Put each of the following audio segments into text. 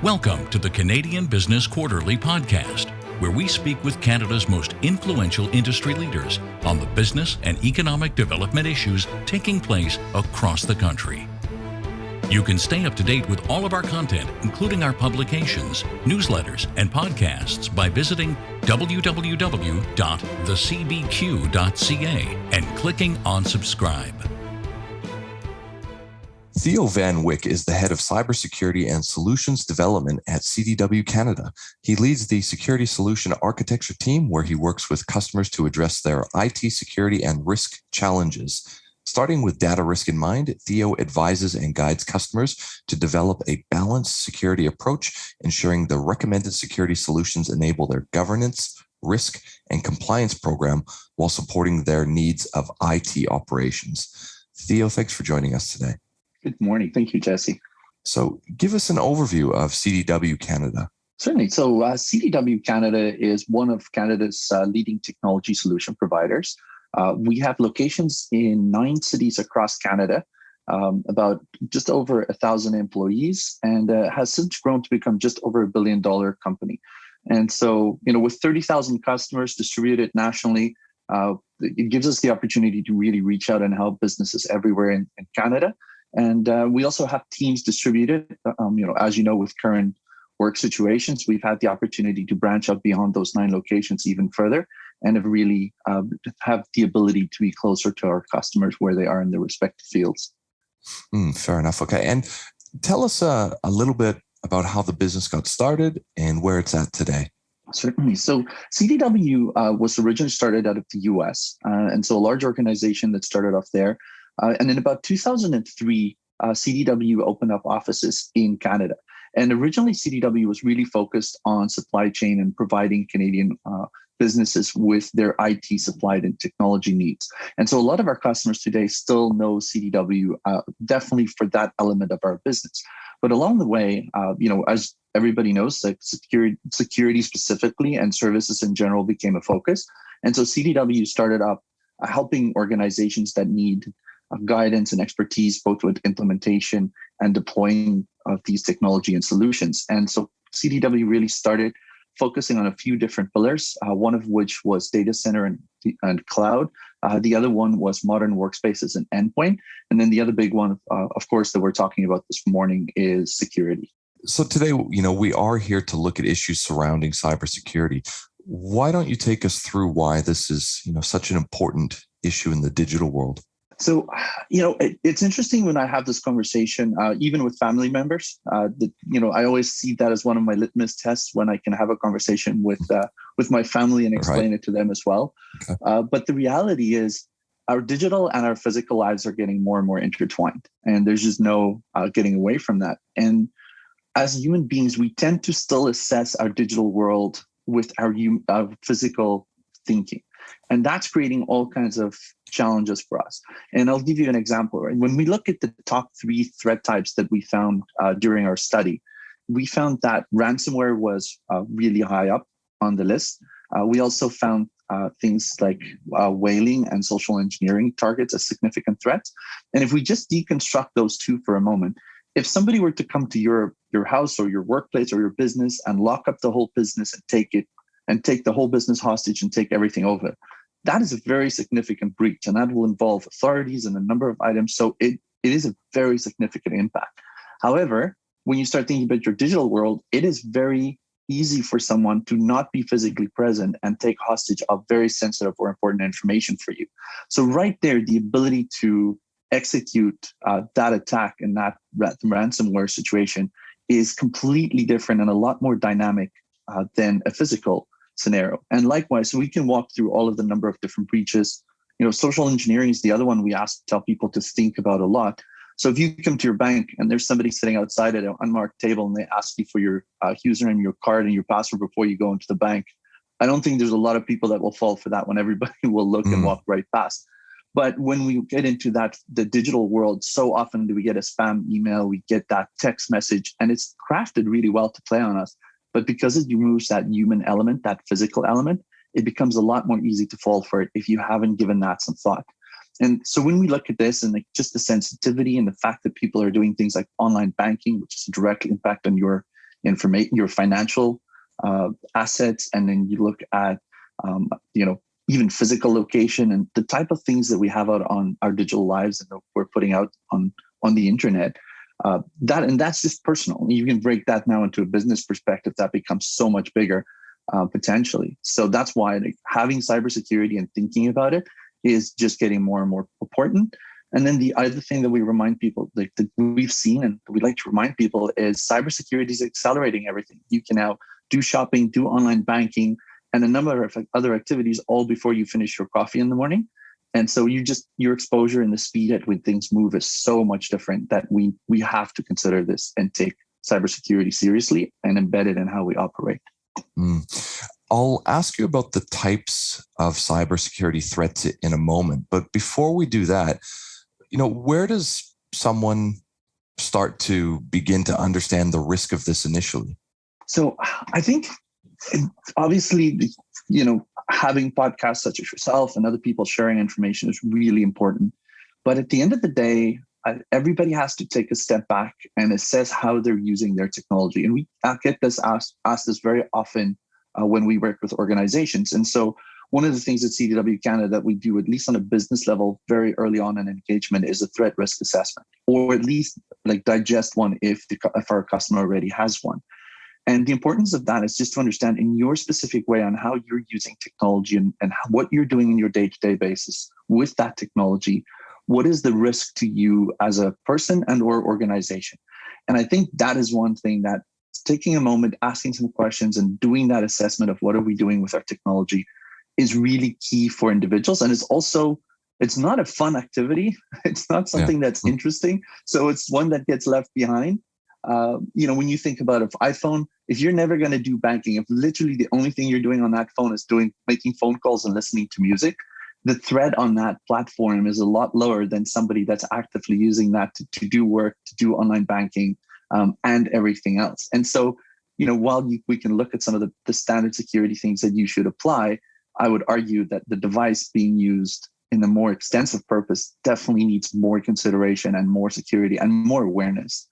Welcome to the Canadian Business Quarterly podcast, where we speak with Canada's most influential industry leaders on the business and economic development issues taking place across the country. You can stay up to date with all of our content, including our publications, newsletters, and podcasts by visiting www.thecbq.ca and clicking on subscribe. Theo van Wyk is the head of Cybersecurity and Solutions Development at CDW Canada. He leads the security solution architecture team where he works with customers to address their IT security and risk challenges. Starting with data risk in mind, Theo advises and guides customers to develop a balanced security approach, ensuring the recommended security solutions enable their governance, risk, and compliance program while supporting their needs of IT operations. Theo, thanks for joining us today. Good morning. Thank you, Jesse. So give us an overview of CDW Canada. Certainly. So CDW Canada is one of Canada's leading technology solution providers. We have locations in 9 cities across Canada, about just over 1,000 employees, and has since grown to become just over $1 billion company. And so, with 30,000 customers distributed nationally, it gives us the opportunity to really reach out and help businesses everywhere in Canada. And we also have teams distributed, as you know, with current work situations, we've had the opportunity to branch out beyond those 9 locations even further and have really have the ability to be closer to our customers where they are in their respective fields. Fair enough. Okay. And tell us a little bit about how the business got started and where it's at today. Certainly. So CDW was originally started out of the US. And so a large organization that started off there. And in about 2003, CDW opened up offices in Canada. And originally, CDW was really focused on supply chain and providing Canadian businesses with their IT supplied and technology needs. And so a lot of our customers today still know CDW definitely for that element of our business. But along the way, as everybody knows, like security specifically and services in general became a focus. And so CDW started up helping organizations that need guidance and expertise, both with implementation and deploying of these technology and solutions. And so CDW really started focusing on a few different pillars, one of which was data center and cloud. The other one was modern workspaces and endpoint. And then the other big one, of course, that we're talking about this morning is security. So today, we are here to look at issues surrounding cybersecurity. Why don't you take us through why this is, such an important issue in the digital world? So, it's interesting when I have this conversation, even with family members, that, I always see that as one of my litmus tests when I can have a conversation with my family and explain it to them as well. Okay. But the reality is our digital and our physical lives are getting more and more intertwined, and there's just no getting away from that. And as human beings, we tend to still assess our digital world with our physical thinking. And that's creating all kinds of challenges for us. And I'll give you an example. Right? When we look at the top 3 threat types that we found during our study, we found that ransomware was really high up on the list. We also found things like whaling and social engineering targets as significant threats. And if we just deconstruct those 2 for a moment, if somebody were to come to your house or your workplace or your business and lock up the whole business and take the whole business hostage and take everything over, that is a very significant breach, and that will involve authorities and a number of items. So it is a very significant impact. However, when you start thinking about your digital world, it is very easy for someone to not be physically present and take hostage of very sensitive or important information for you. So right there, the ability to execute that attack in that ransomware situation is completely different and a lot more dynamic than a physical scenario. And likewise, so we can walk through all of the number of different breaches. Social engineering is the other one we tell people to think about a lot. So if you come to your bank and there's somebody sitting outside at an unmarked table and they ask you for your username, your card, and your password before you go into the bank, I don't think there's a lot of people that will fall for that one. Everybody will look and walk right past. But when we get into the digital world, so often do we get a spam email, we get that text message, and it's crafted really well to play on us. But because it removes that human element, that physical element, it becomes a lot more easy to fall for it if you haven't given that some thought. And so when we look at this and just the sensitivity and the fact that people are doing things like online banking, which is a direct impact on your your financial assets, and then you look at even physical location and the type of things that we have out on our digital lives and that we're putting out on the internet. That's just personal. You can break that now into a business perspective that becomes so much bigger potentially. So that's why having cybersecurity and thinking about it is just getting more and more important. And then the other thing that we remind people, that we've seen and we like to remind people, is cybersecurity is accelerating everything. You can now do shopping, do online banking, and a number of other activities all before you finish your coffee in the morning. And so your exposure and the speed at which things move is so much different that we have to consider this and take cybersecurity seriously and embed it in how we operate. I'll ask you about the types of cybersecurity threats in a moment. But before we do that, where does someone start to begin to understand the risk of this initially? So I think obviously, having podcasts such as yourself and other people sharing information is really important. But at the end of the day, everybody has to take a step back and assess how they're using their technology. And we get this asked this very often when we work with organizations. And so one of the things at CDW Canada that we do, at least on a business level, very early on in engagement, is a threat risk assessment, or at least digest one if our customer already has one. And the importance of that is just to understand in your specific way on how you're using technology and what you're doing in your day-to-day basis with that technology. What is the risk to you as a person and or organization? And I think that is one thing that taking a moment, asking some questions and doing that assessment of what are we doing with our technology is really key for individuals. And it's not a fun activity. It's not something that's interesting. So it's one that gets left behind. When you think about if you're never going to do banking, if literally the only thing you're doing on that phone is making phone calls and listening to music, the threat on that platform is a lot lower than somebody that's actively using that to do work, to do online banking, and everything else. And so, while we can look at some of the standard security things that you should apply, I would argue that the device being used in a more extensive purpose definitely needs more consideration and more security and more awareness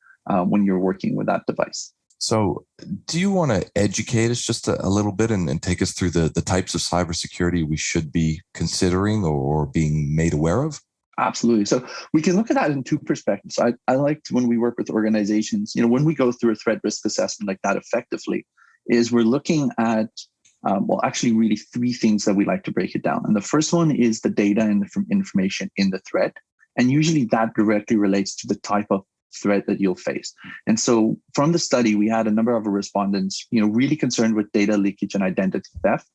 when you're working with that device. So do you want to educate us just a little bit and take us through the types of cybersecurity we should be considering or being made aware of? Absolutely. So we can look at that in two perspectives. I like to, when we work with organizations, when we go through a threat risk assessment like that effectively, is we're looking at, actually really three things that we like to break it down. And the first one is the data and the information in the threat. And usually that directly relates to the type of threat that you'll face. And so from the study, we had a number of respondents, really concerned with data leakage and identity theft.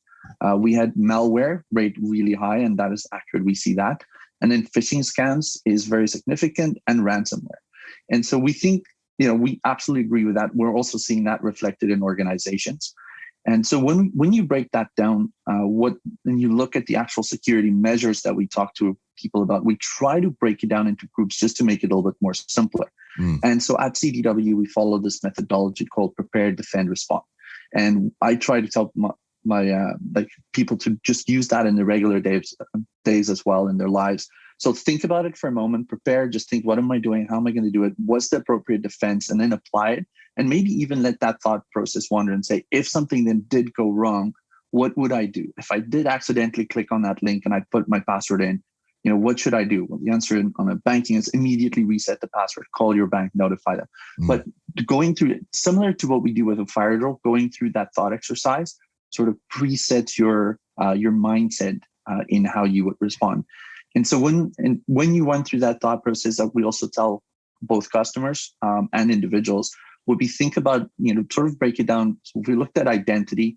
We had malware rate really high, and that is accurate. We see that. And then phishing scams is very significant, and ransomware. And so we think, we absolutely agree with that. We're also seeing that reflected in organizations. And so when you break that down, and you look at the actual security measures that we talk to people about, we try to break it down into groups just to make it a little bit more simpler. And so at CDW, we follow this methodology called prepare, defend, respond. And I try to tell my people to just use that in the regular days as well in their lives. So think about it for a moment, prepare, just think, what am I doing? How am I going to do it? What's the appropriate defense? And then apply it. And maybe even let that thought process wander and say, if something then did go wrong, what would I do? If I did accidentally click on that link and I put my password in, what should I do? Well, the answer on a banking is immediately reset the password, call your bank, notify them. But going through it, similar to what we do with a fire drill, going through that thought exercise sort of presets your mindset in how you would respond. And so when you run through that thought process, we also tell both customers and individuals, would be think about, sort of break it down. So if we looked at identity,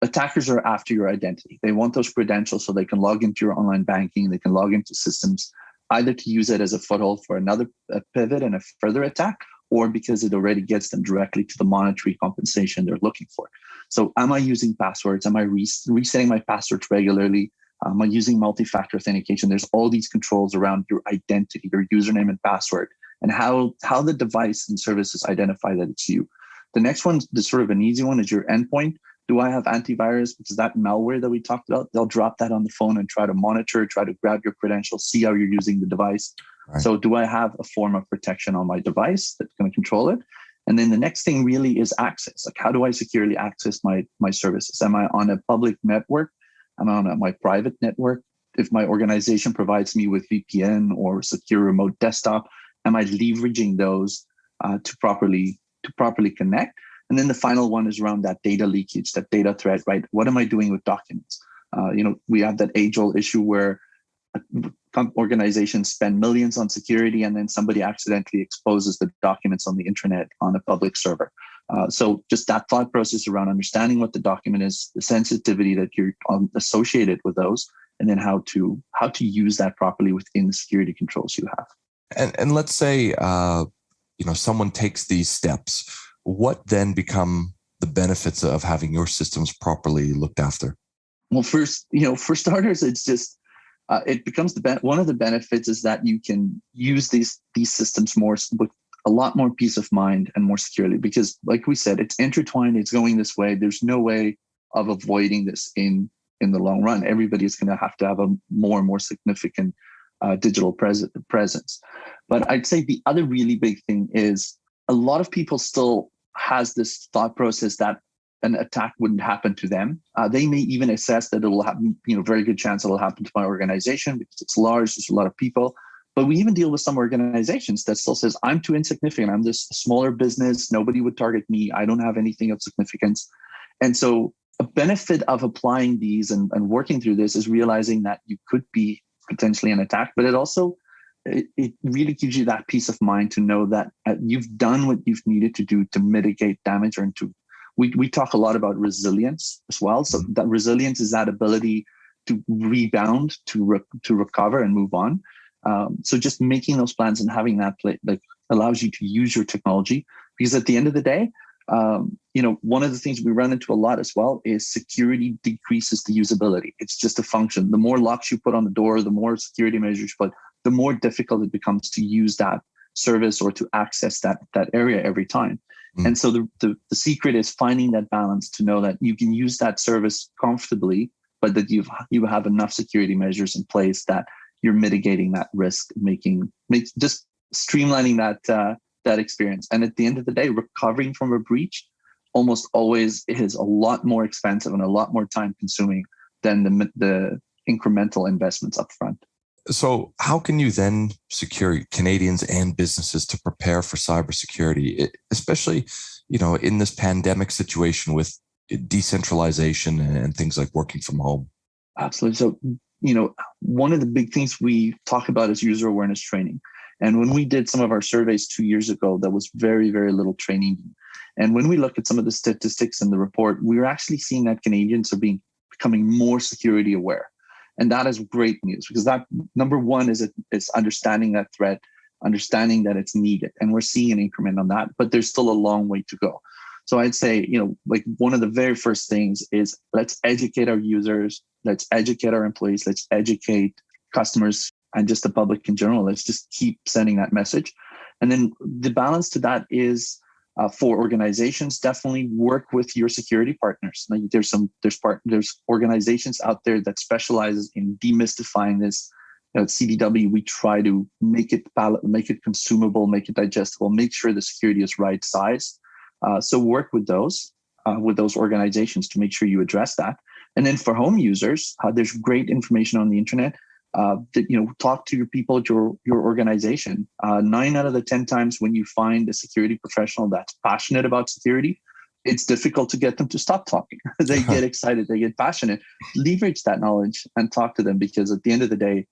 attackers are after your identity. They want those credentials so they can log into your online banking, they can log into systems, either to use it as a foothold for another pivot and a further attack, or because it already gets them directly to the monetary compensation they're looking for. So am I using passwords? Am I resetting my passwords regularly? Am I using multi-factor authentication? There's all these controls around your identity, your username and password, and how the device and services identify that it's you. The next one, the sort of an easy one, is your endpoint. Do I have antivirus? Because that malware that we talked about, they'll drop that on the phone and try to monitor, try to grab your credentials, see how you're using the device. Right. So do I have a form of protection on my device that's going to control it? And then the next thing really is access. Like, how do I securely access my services? Am I on a public network? Am I on my private network? If my organization provides me with VPN or secure remote desktop, am I leveraging those to properly connect? And then the final one is around that data leakage, that data threat, right? What am I doing with documents? We have that age-old issue where organizations spend millions on security and then somebody accidentally exposes the documents on the internet on a public server. So just that thought process around understanding what the document is, the sensitivity that you're associated with those, and then how to use that properly within the security controls you have. And let's say someone takes these steps. What then become the benefits of having your systems properly looked after? Well, first, for starters, it's just it becomes one of the benefits is that you can use these systems more with a lot more peace of mind and more securely, because like we said, it's intertwined, it's going this way. There's no way of avoiding this in the long run. Everybody is going to have a more and more significant digital presence. But I'd say the other really big thing is a lot of people still has this thought process that an attack wouldn't happen to them. They may even assess that it will happen, very good chance it will happen to my organization because it's large, there's a lot of people. But we even deal with some organizations that still says, I'm too insignificant. I'm this smaller business. Nobody would target me. I don't have anything of significance. And so a benefit of applying these and working through this is realizing that you could be potentially an attack, but it really gives you that peace of mind to know that you've done what you've needed to do to mitigate damage or we talk a lot about resilience as well. So that resilience is that ability to rebound, to recover and move on. So just making those plans and having that allows you to use your technology, because at the end of the day, one of the things we run into a lot as well is security decreases the usability. It's just a function. The more locks you put on the door, the more security measures you put, the more difficult it becomes to use that service or to access that area every time. And so the secret is finding that balance to know that you can use that service comfortably, but that you have enough security measures in place that you're mitigating that risk, just streamlining that experience. And at the end of the day, recovering from a breach almost always is a lot more expensive and a lot more time consuming than the incremental investments up front. So how can you then secure Canadians and businesses to prepare for cybersecurity, especially, in this pandemic situation with decentralization and things like working from home? Absolutely. So, one of the big things we talk about is user awareness training. And when we did some of our surveys 2 years ago, there was very, very little training. And when we look at some of the statistics in the report, we were actually seeing that Canadians are becoming more security aware. And that is great news, because that number one is understanding that threat, understanding that it's needed. And we're seeing an increment on that, but there's still a long way to go. So I'd say, one of the very first things is let's educate our users, let's educate our employees, let's educate customers and just the public in general. Let's just keep sending that message. And then the balance to that is for organizations, definitely work with your security partners. Like there's organizations out there that specializes in demystifying this. At CDW, we try to make it consumable, make it digestible, make sure the security is right size. So work with those organizations to make sure you address that. And then for home users, there's great information on the internet. Talk to your people at your organization. 9 out of the 10 times when you find a security professional that's passionate about security, it's difficult to get them to stop talking. They get excited, they get passionate. Leverage that knowledge and talk to them, because at the end of the day,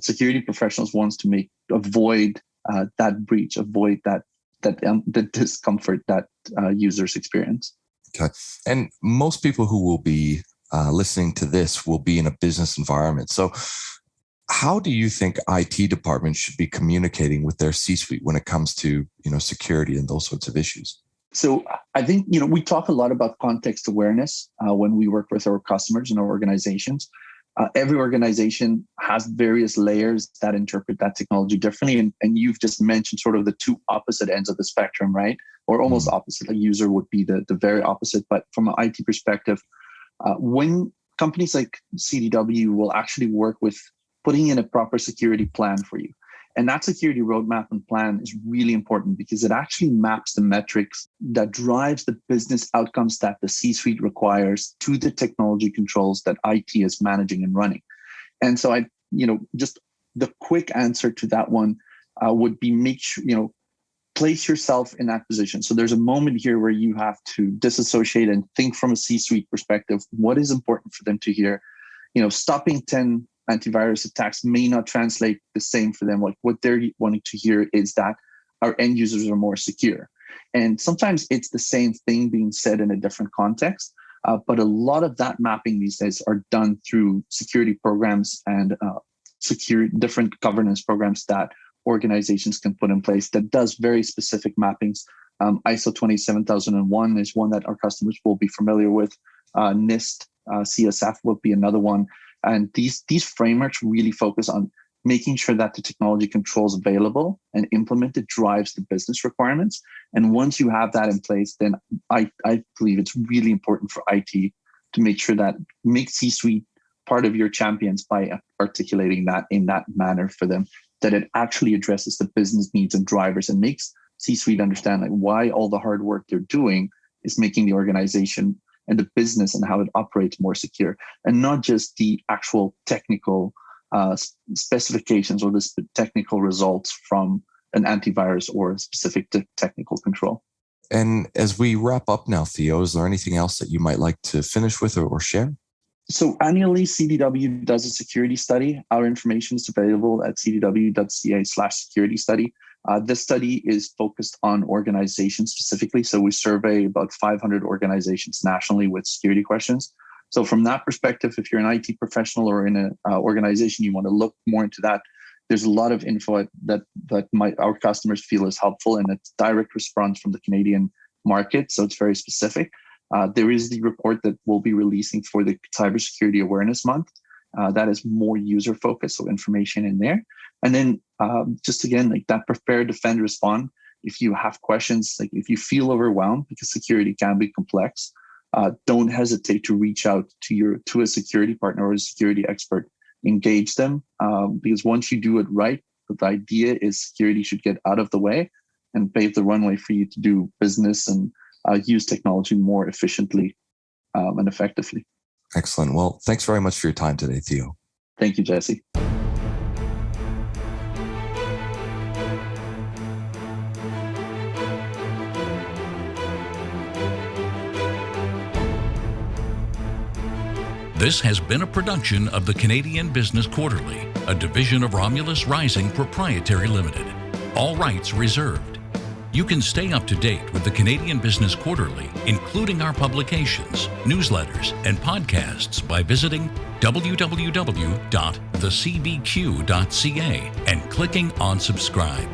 security professionals wants to avoid that breach, avoid that discomfort that users experience. Okay, and most people who will be listening to this will be in a business environment. So how do you think IT departments should be communicating with their C-suite when it comes to, security and those sorts of issues? So I think, we talk a lot about context awareness when we work with our customers and our organizations. Every organization has various layers that interpret that technology differently. And you've just mentioned sort of the two opposite ends of the spectrum, right? Or almost opposite. A user would be the very opposite. But from an IT perspective, when companies like CDW will actually work with putting in a proper security plan for you. And that security roadmap and plan is really important because it actually maps the metrics that drives the business outcomes that the C-suite requires to the technology controls that IT is managing and running. And so just the quick answer to that one would be make sure, place yourself in that position. So there's a moment here where you have to disassociate and think from a C-suite perspective, what is important for them to hear. Stopping 10 antivirus attacks may not translate the same for them. Like what they're wanting to hear is that our end users are more secure. And sometimes it's the same thing being said in a different context. But a lot of that mapping these days are done through security programs and different governance programs that organizations can put in place that does very specific mappings. ISO 27001 is one that our customers will be familiar with. NIST, CSF would be another one. And these frameworks really focus on making sure that the technology controls available and implemented drives the business requirements. And once you have that in place, then I believe it's really important for IT to make sure that make C-suite part of your champions by articulating that in that manner for them, that it actually addresses the business needs and drivers and makes C-suite understand like why all the hard work they're doing is making the organization and the business and how it operates more secure, and not just the actual technical specifications or the technical results from an antivirus or a specific technical control. And as we wrap up now, Theo, is there anything else that you might like to finish with or share? So annually, CDW does a security study. Our information is available at cdw.ca/security study. This study is focused on organizations specifically. So we survey about 500 organizations nationally with security questions. So from that perspective, if you're an IT professional or in an organization, you want to look more into that, there's a lot of info that our customers feel is helpful, and it's direct response from the Canadian market. So it's very specific. There is the report that we'll be releasing for the Cybersecurity Awareness Month. That is more user focused, so information in there. And then just again, like that prepare, defend, respond. If you have questions, like if you feel overwhelmed, because security can be complex, don't hesitate to reach out to a security partner or a security expert. Engage them, because once you do it right, the idea is security should get out of the way and pave the runway for you to do business and use technology more efficiently and effectively. Excellent. Well, thanks very much for your time today, Theo. Thank you, Jesse. This has been a production of the Canadian Business Quarterly, a division of Romulus Rising Proprietary Limited. All rights reserved. You can stay up to date with the Canadian Business Quarterly, including our publications, newsletters, and podcasts by visiting www.thecbq.ca and clicking on subscribe.